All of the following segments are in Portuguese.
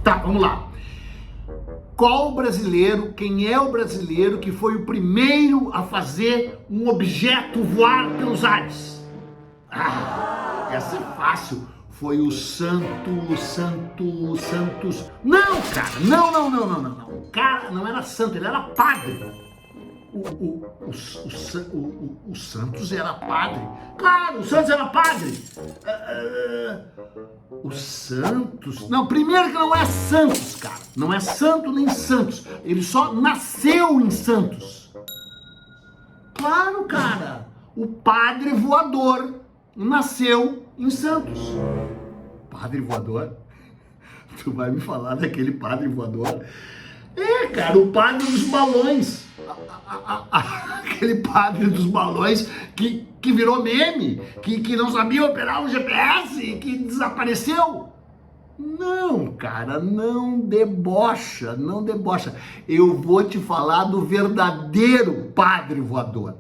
Tá, vamos lá. Qual brasileiro, quem é o brasileiro que foi o primeiro a fazer um objeto voar pelos ares? Essa é fácil. Foi o Santos. Não, cara, não. O cara não era santo, ele era padre. O Santos era padre. Claro, o Santos era padre. O Santos... Não, primeiro que não é Santos, cara. Não é santo nem Santos. Ele só nasceu em Santos. Claro, cara. O padre voador nasceu em Santos. Padre voador? Tu vai me falar daquele padre voador? É, cara, o padre dos balões. Aquele padre dos balões que virou meme, que não sabia operar o GPS e que desapareceu. Não, cara, não debocha. Eu vou te falar do verdadeiro padre voador.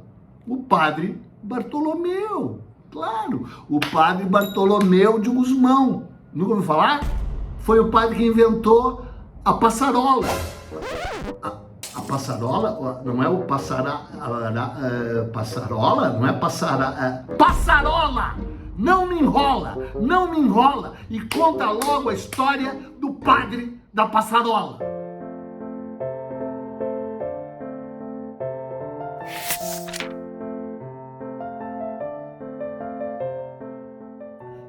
O padre Bartolomeu, claro, o padre Bartolomeu de Gusmão. Nunca ouviu falar? Foi o padre que inventou a passarola. A passarola não é o passarola, não é passarola! Não me enrola e conta logo a história do padre da passarola.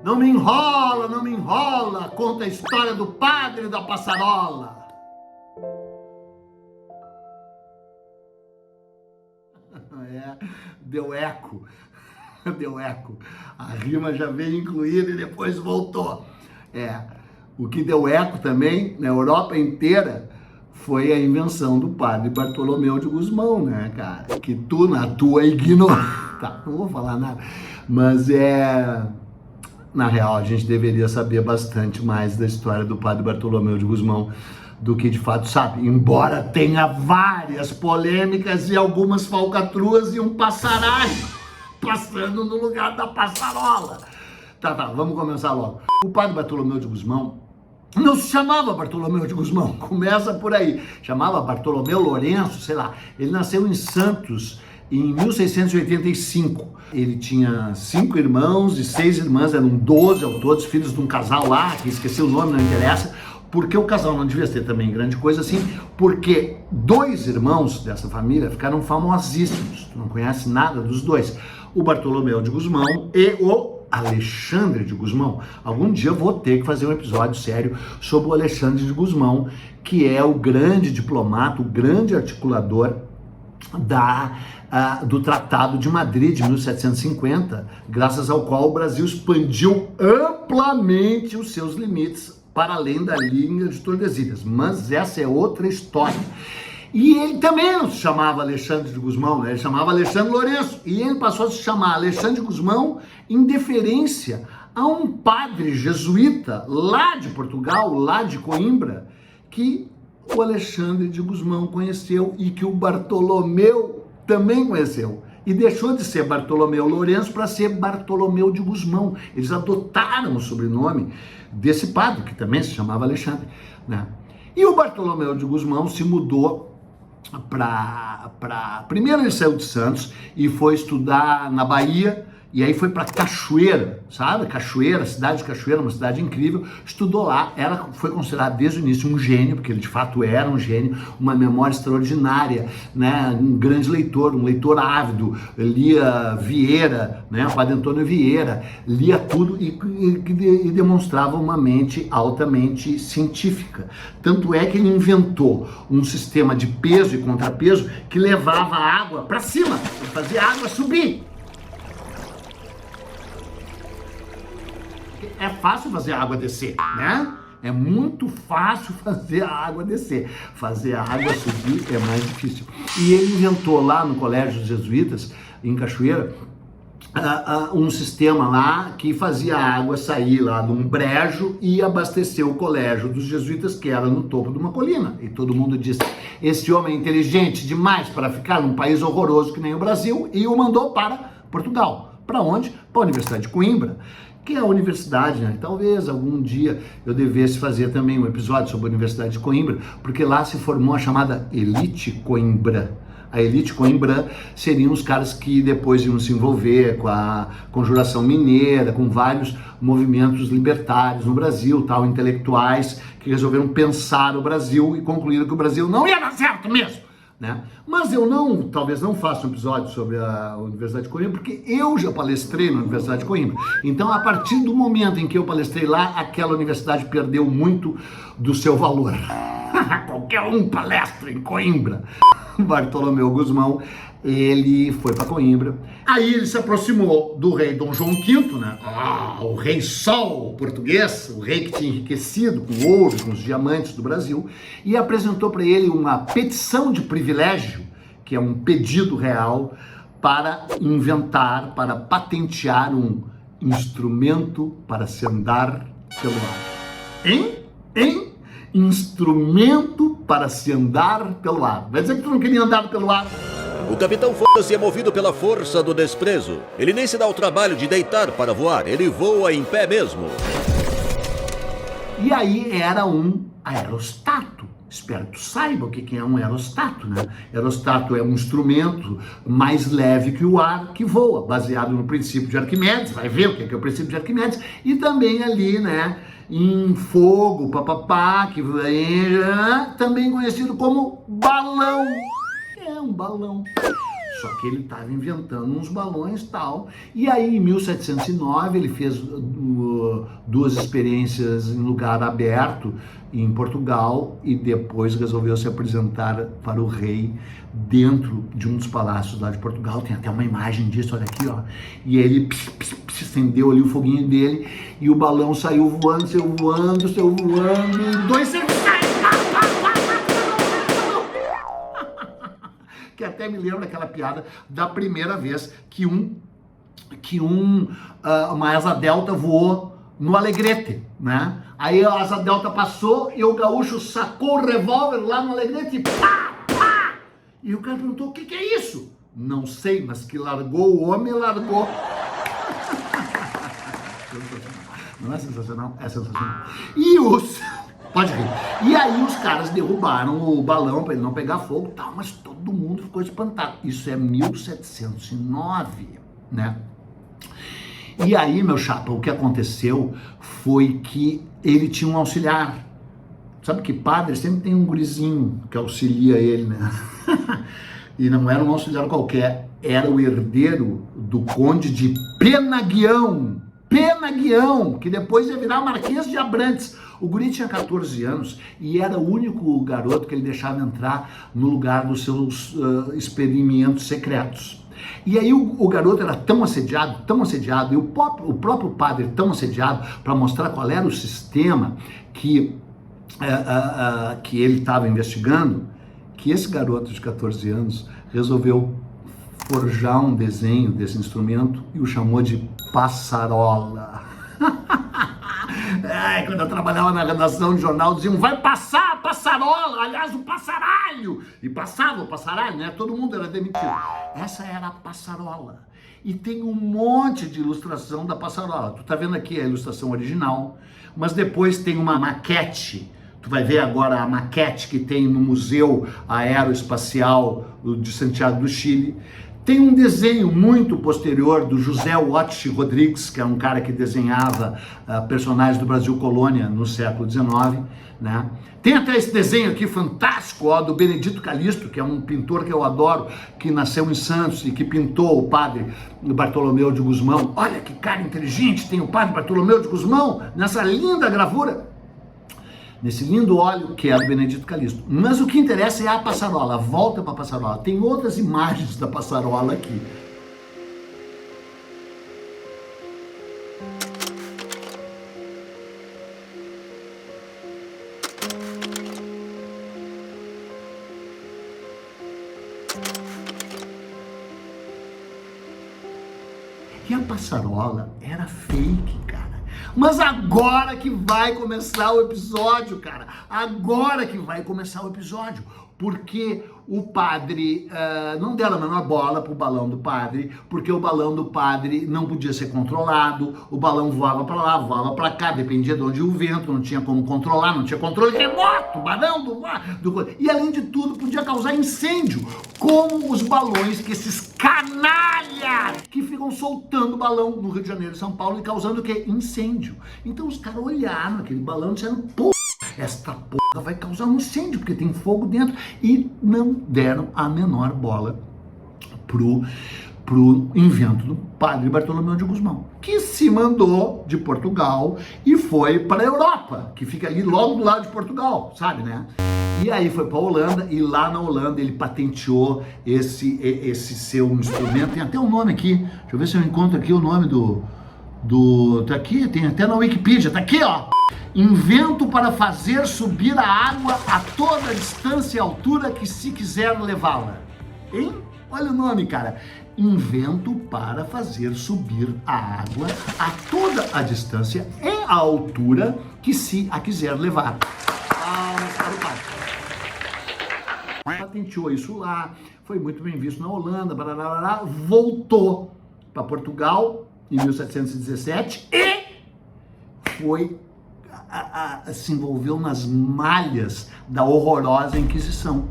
Não me enrola, conta a história do padre da passarola. Deu eco. A rima já veio incluída e depois voltou. O que deu eco também na Europa inteira foi a invenção do padre Bartolomeu de Gusmão, né, cara? Que tu, na tua ignorância... Tá, não vou falar nada. Mas na real, a gente deveria saber bastante mais da história do padre Bartolomeu de Gusmão do que de fato sabe, embora tenha várias polêmicas e algumas falcatruas e um passaralho passando no lugar da passarola. Tá, vamos começar logo. O padre Bartolomeu de Gusmão não se chamava Bartolomeu de Gusmão, começa por aí, chamava Bartolomeu Lourenço, sei lá. Ele nasceu em Santos em 1685. Ele tinha 5 irmãos e 6 irmãs, eram 12 ao todo, filhos de um casal lá, que esqueci o nome, não interessa. Porque o casal não devia ter também grande coisa assim, porque 2 irmãos dessa família ficaram famosíssimos. Tu não conhece nada dos 2. O Bartolomeu de Gusmão e o Alexandre de Gusmão. Algum dia eu vou ter que fazer um episódio sério sobre o Alexandre de Gusmão, que é o grande diplomata, o grande articulador do Tratado de Madrid de 1750, graças ao qual o Brasil expandiu amplamente os seus limites para além da linha de Tordesilhas, mas essa é outra história. E ele também não se chamava Alexandre de Gusmão, né? Ele chamava Alexandre Lourenço, e ele passou a se chamar Alexandre de Gusmão em deferência a um padre jesuíta lá de Portugal, lá de Coimbra, que o Alexandre de Gusmão conheceu e que o Bartolomeu também conheceu. E deixou de ser Bartolomeu Lourenço para ser Bartolomeu de Gusmão. Eles adotaram o sobrenome desse padre, que também se chamava Alexandre, né? E o Bartolomeu de Gusmão se mudou primeiro ele saiu de Santos e foi estudar na Bahia, e aí foi para Cachoeira, sabe? Cachoeira, cidade de Cachoeira, uma cidade incrível, estudou lá, foi considerado desde o início um gênio, porque ele de fato era um gênio, uma memória extraordinária, né? Um grande leitor, um leitor ávido, lia Vieira, né? O Padre Antônio Vieira, lia tudo e demonstrava uma mente altamente científica. Tanto é que ele inventou um sistema de peso e contrapeso que levava a água para cima, fazia a água subir. É fácil fazer a água descer, né? É muito fácil fazer a água descer. Fazer a água subir é mais difícil. E ele inventou lá no Colégio dos Jesuítas, em Cachoeira, um sistema lá que fazia a água sair lá de um brejo e abastecer o Colégio dos Jesuítas, que era no topo de uma colina. E todo mundo disse, esse homem é inteligente demais para ficar num país horroroso que nem o Brasil, e o mandou para Portugal. Para onde? Para a Universidade de Coimbra, que é a universidade, né? Talvez algum dia eu devesse fazer também um episódio sobre a Universidade de Coimbra, porque lá se formou a chamada Elite Coimbra. A elite Coimbra seriam os caras que depois iam se envolver com a Conjuração Mineira, com vários movimentos libertários no Brasil, tal, intelectuais que resolveram pensar o Brasil e concluíram que o Brasil não ia dar certo mesmo, né? Mas eu talvez não faça um episódio sobre a Universidade de Coimbra, porque eu já palestrei na Universidade de Coimbra. Então, a partir do momento em que eu palestrei lá, aquela universidade perdeu muito do seu valor. Qualquer um palestra em Coimbra. Bartolomeu Gusmão, ele foi para Coimbra. Aí ele se aproximou do rei Dom João V, né? O rei Sol português, o rei que tinha enriquecido com ouro, com os diamantes do Brasil, e apresentou para ele uma petição de privilégio, que é um pedido real, para inventar, para patentear um instrumento para se andar pelo ar. Instrumento para se andar pelo ar. Vai dizer que tu não queria andar pelo ar? O capitão Foda-se é movido pela força do desprezo. Ele nem se dá o trabalho de deitar para voar, ele voa em pé mesmo. E aí era um aerostato. Espero que tu saiba o que é um aerostato, né? Aerostato é um instrumento mais leve que o ar que voa, baseado no princípio de Arquimedes. Vai ver o que é o princípio de Arquimedes. E também ali, né, em fogo, que também conhecido como balão. É um balão. Só que ele estava inventando uns balões e tal. E aí, em 1709, ele fez duas experiências em lugar aberto em Portugal e depois resolveu se apresentar para o rei dentro de um dos palácios lá de Portugal. Tem até uma imagem disso, olha aqui, ó. E ele acendeu ali o foguinho dele e o balão saiu voando, e 2 segundos. Que até me lembra daquela piada da primeira vez que uma asa delta voou no Alegrete, né? Aí a asa delta passou e o gaúcho sacou o revólver lá no Alegrete e pá! E o cara perguntou, o que é isso? Não sei, mas que largou o homem, largou. Não é sensacional? É sensacional. Pode rir. E aí os caras derrubaram o balão para ele não pegar fogo e tal, mas todo mundo ficou espantado. Isso é 1709, né? E aí, meu chapa, o que aconteceu foi que ele tinha um auxiliar. Sabe que padre sempre tem um gurizinho que auxilia ele, né? E não era um auxiliar qualquer, era o herdeiro do conde de Penaguião, que depois ia virar Marquês de Abrantes. O guri tinha 14 anos e era o único garoto que ele deixava entrar no lugar dos seus experimentos secretos. E aí o garoto era tão assediado, e o próprio padre tão assediado para mostrar qual era o sistema que ele estava investigando, que esse garoto de 14 anos resolveu forjar um desenho desse instrumento e o chamou de passarola. Quando eu trabalhava na redação de jornal, diziam, vai passar a passarola, aliás, o passaralho. E passava o passaralho, né? Todo mundo era demitido. Essa era a passarola. E tem um monte de ilustração da passarola. Tu tá vendo aqui a ilustração original, mas depois tem uma maquete. Tu vai ver agora a maquete que tem no Museu Aeroespacial de Santiago do Chile. Tem um desenho muito posterior do José Watch Rodrigues, que é um cara que desenhava personagens do Brasil Colônia no século XIX, né? Tem até esse desenho aqui fantástico, ó, do Benedito Calixto, que é um pintor que eu adoro, que nasceu em Santos e que pintou o padre Bartolomeu de Gusmão. Olha que cara inteligente tem o padre Bartolomeu de Gusmão nessa linda gravura, nesse lindo óleo que é do Benedito Calixto. Mas o que interessa é a passarola. Volta para a passarola. Tem outras imagens da passarola aqui. E a passarola era fake, cara. Mas agora que vai começar o episódio, cara. Agora que vai começar o episódio. Porque o padre não deram a menor bola pro balão do padre, porque o balão do padre não podia ser controlado, o balão voava para lá, voava para cá, dependia de onde o vento, não tinha como controlar, não tinha controle remoto, balão e além de tudo podia causar incêndio, como os balões que esses canalhas que ficam soltando balão no Rio de Janeiro e São Paulo e causando o quê? Incêndio. Então os caras olharam aquele balão e disseram, pô, esta porra vai causar um incêndio, porque tem fogo dentro. E não deram a menor bola pro invento do padre Bartolomeu de Gusmão, que se mandou de Portugal e foi para a Europa, que fica ali logo do lado de Portugal, sabe, né? E aí foi para a Holanda, e lá na Holanda ele patenteou esse seu instrumento. Tem até um nome aqui, deixa eu ver se eu encontro aqui o nome tá aqui, tem até na Wikipedia, tá aqui, ó. Invento para fazer subir a água a toda a distância e altura que se quiser levá-la. Hein? Olha o nome, cara. Invento para fazer subir a água a toda a distância e a altura que se a quiser levar. Palmas para o padre. Patenteou isso lá, foi muito bem visto na Holanda, voltou para Portugal em 1717 e foi se envolveu nas malhas da horrorosa Inquisição.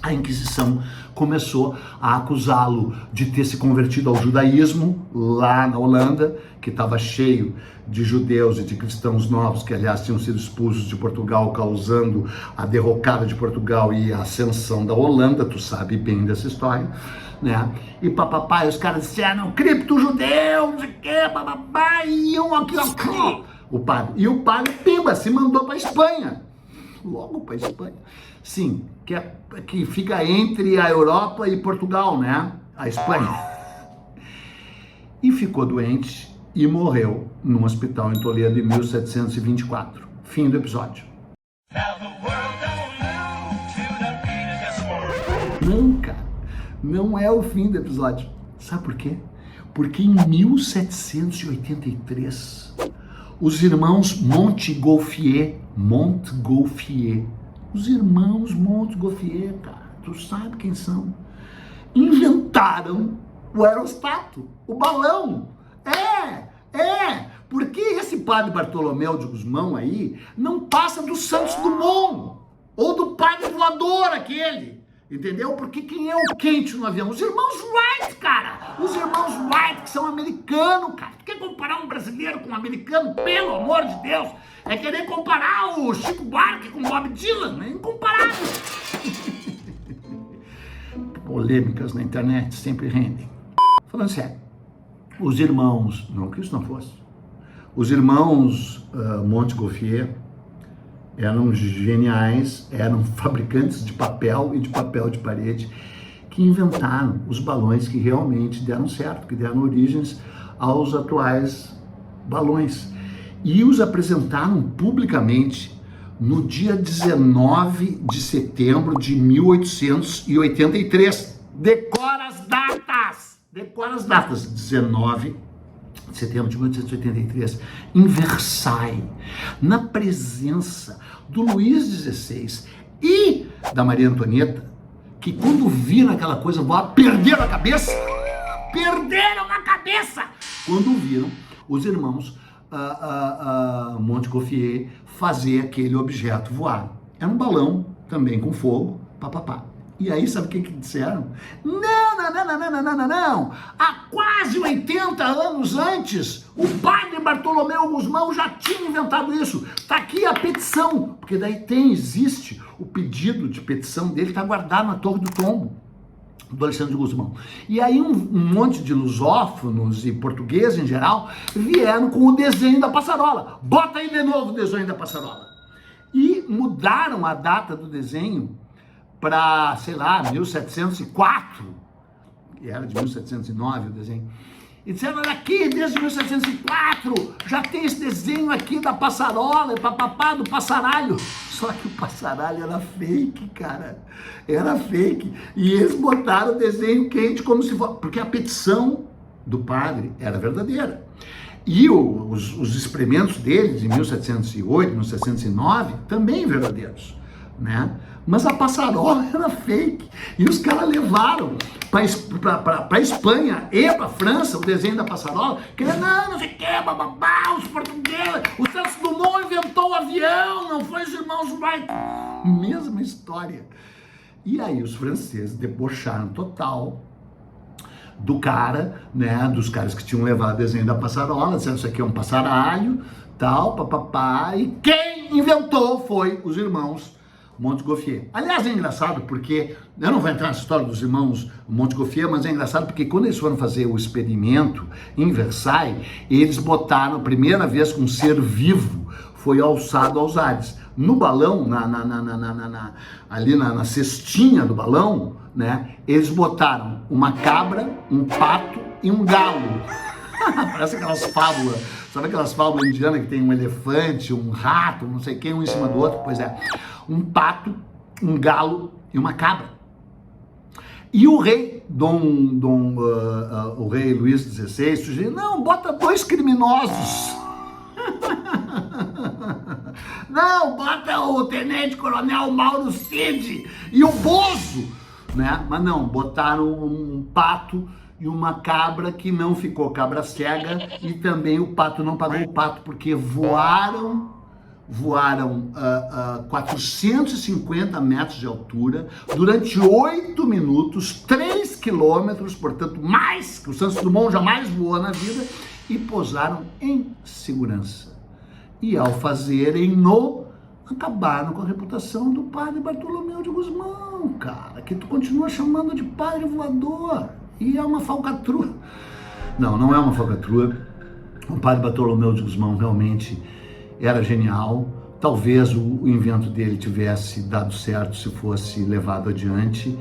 A Inquisição começou a acusá-lo de ter se convertido ao judaísmo lá na Holanda, que estava cheio de judeus e de cristãos novos, que aliás tinham sido expulsos de Portugal, causando a derrocada de Portugal e a ascensão da Holanda, tu sabe bem dessa história, né? E papapá, os caras disseram, cripto judeu, não sei o que, papapá, e iam aqui, ó, o padre, pimba, se mandou para Espanha. Logo para Espanha. Sim, que fica entre a Europa e Portugal, né? A Espanha. E ficou doente e morreu num hospital em Toledo em 1724. Fim do episódio. Não, cara. Não é o fim do episódio. Sabe por quê? Porque em 1783... os irmãos Montgolfier, os irmãos Montgolfier, cara, tu sabe quem são? Inventaram o aerostato, o balão. Porque esse padre Bartolomeu de Gusmão aí não passa do Santos Dumont, ou do padre voador aquele. Entendeu? Porque quem é o quente no avião? Os irmãos Wright, cara! Os irmãos Wright, que são americanos, cara. Tu quer comparar um brasileiro com um americano? Pelo amor de Deus! É querer comparar o Chico Buarque com o Bob Dylan? É incomparável! Polêmicas na internet sempre rendem. Falando sério, os irmãos... Não que isso não fosse. Os irmãos Montgolfier eram geniais, eram fabricantes de papel e de papel de parede, que inventaram os balões que realmente deram certo, que deram origens aos atuais balões. E os apresentaram publicamente no dia 19 de setembro de 1883. Decora as datas! Decora as datas. 19 de setembro de 1883, em Versailles, na presença do Luís XVI e da Maria Antonieta, que quando viram aquela coisa voar, perderam a cabeça! Perderam a cabeça! Quando viram os irmãos Montgolfier fazer aquele objeto voar. Era um balão, também com fogo, papapá. E aí, sabe o que disseram? Não! Há quase 80 anos antes, o padre Bartolomeu Gusmão já tinha inventado isso. Tá aqui a petição, porque daí existe o pedido de petição dele, tá guardado na Torre do Tombo, do Alexandre de Gusmão. E aí um monte de lusófonos e portugueses em geral vieram com o desenho da passarola. Bota aí de novo o desenho da passarola. E mudaram a data do desenho para, sei lá, 1704, que era de 1709 o desenho, e disseram, olha aqui, desde 1704, já tem esse desenho aqui da passarola, papapá, do passaralho. Só que o passaralho era fake, cara, era fake, e eles botaram o desenho quente como se fosse, porque a petição do padre era verdadeira. E os experimentos deles, em 1708, 1709, também verdadeiros, né? Mas a passarola era fake. E os caras levaram para Espanha e para França o desenho da passarola, que era, não sei o que, bababá, os portugueses, o Santos Dumont inventou o avião, não foi os irmãos Wright. Mesma história. E aí os franceses debocharam total do cara, né, dos caras que tinham levado o desenho da passarola, disseram, isso aqui é um passaralho, tal, papapá, e quem inventou foi os irmãos Montgolfier. Aliás, é engraçado porque, eu não vou entrar nessa história dos irmãos Montgolfier, mas é engraçado porque quando eles foram fazer o experimento em Versailles, eles botaram, a primeira vez que um ser vivo foi alçado aos ares. No balão, ali na cestinha do balão, né, eles botaram uma cabra, um pato e um galo. Parece aquelas fábulas, sabe aquelas fábulas indianas que tem um elefante, um rato, não sei quem, um em cima do outro? Pois é, um pato, um galo e uma cabra. E o rei, o rei Luís XVI sugeriu, não, bota 2 criminosos. Não, bota o tenente-coronel Mauro Cid e o Bozo, né? Mas não, botaram um pato e uma cabra que não ficou cabra cega, e também o pato não pagou o pato, porque voaram 450 metros de altura, durante 8 minutos, 3 quilômetros, portanto, mais que o Santos Dumont jamais voou na vida, e pousaram em segurança. E ao fazerem acabaram com a reputação do padre Bartolomeu de Gusmão, cara, que tu continua chamando de padre voador, e é uma falcatrua. Não é uma falcatrua. O padre Bartolomeu de Gusmão realmente era genial. Talvez o invento dele tivesse dado certo se fosse levado adiante,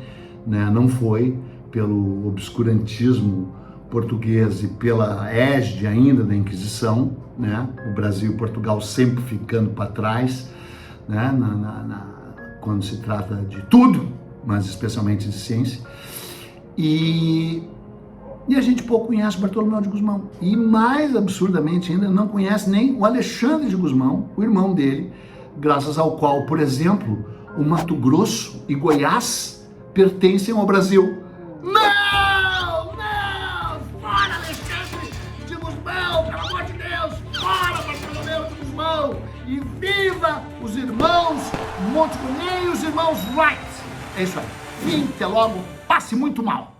né? Não foi, pelo obscurantismo português e pela égide ainda da Inquisição, né? O Brasil e Portugal sempre ficando para trás, né? Quando se trata de tudo, mas especialmente de ciência. E a gente pouco conhece Bartolomeu de Gusmão. E mais absurdamente ainda, não conhece nem o Alexandre de Gusmão, o irmão dele, graças ao qual, por exemplo, o Mato Grosso e Goiás pertencem ao Brasil. Não! Fora Alexandre de Gusmão, pelo amor de Deus! Fora Bartolomeu de Gusmão! E viva os irmãos Montgolfier e os irmãos Wright! É isso aí. Fim, até logo. Passe muito mal.